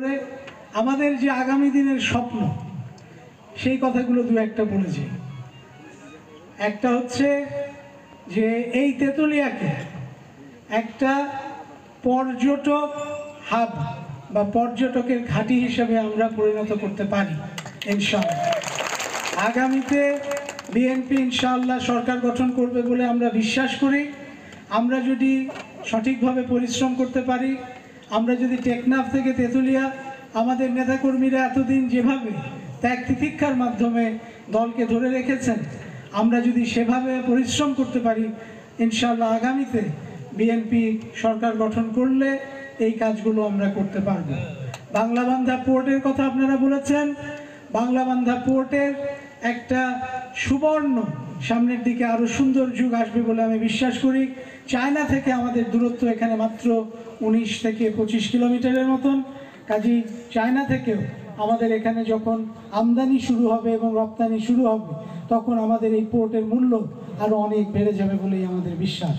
করে আমাদের যে আগামী দিনের স্বপ্ন সেই কথাগুলো দু একটা বলেছি। একটা হচ্ছে যে এই তেঁতুলিয়াকে একটা পর্যটক হাব বা পর্যটকের ঘাঁটি হিসেবে আমরা পরিণত করতে পারি ইনশাআল্লাহ। আগামীতে বিএনপি ইনশাআল্লাহ সরকার গঠন করবে বলে আমরা বিশ্বাস করি। আমরা যদি সঠিকভাবে পরিশ্রম করতে পারি, আমরা যদি টেকনাফ থেকে তেঁতুলিয়া আমাদের নেতাকর্মীরা এতদিন যেভাবে ত্যাগ তিতিক্ষার মাধ্যমে দলকে ধরে রেখেছেন, আমরা যদি সেভাবে পরিশ্রম করতে পারি ইনশাআল্লাহ আগামীতে বিএনপি সরকার গঠন করলে এই কাজগুলো আমরা করতে পারব। বাংলাবান্ধা পোর্টের কথা আপনারা বলেছেন। বাংলাবান্ধা পোর্টের একটা সুবর্ণ সামনের দিকে আরও সুন্দর যুগ আসবে বলে আমি বিশ্বাস করি। চায়না থেকে আমাদের দূরত্ব এখানে মাত্র 19 থেকে 25 কিলোমিটারের মতন। কাজেই চায়না থেকেও আমাদের এখানে যখন আমদানি শুরু হবে এবং রপ্তানি শুরু হবে, তখন আমাদের এই পোর্টের মূল্য আরও অনেক বেড়ে যাবে বলেই আমাদের বিশ্বাস।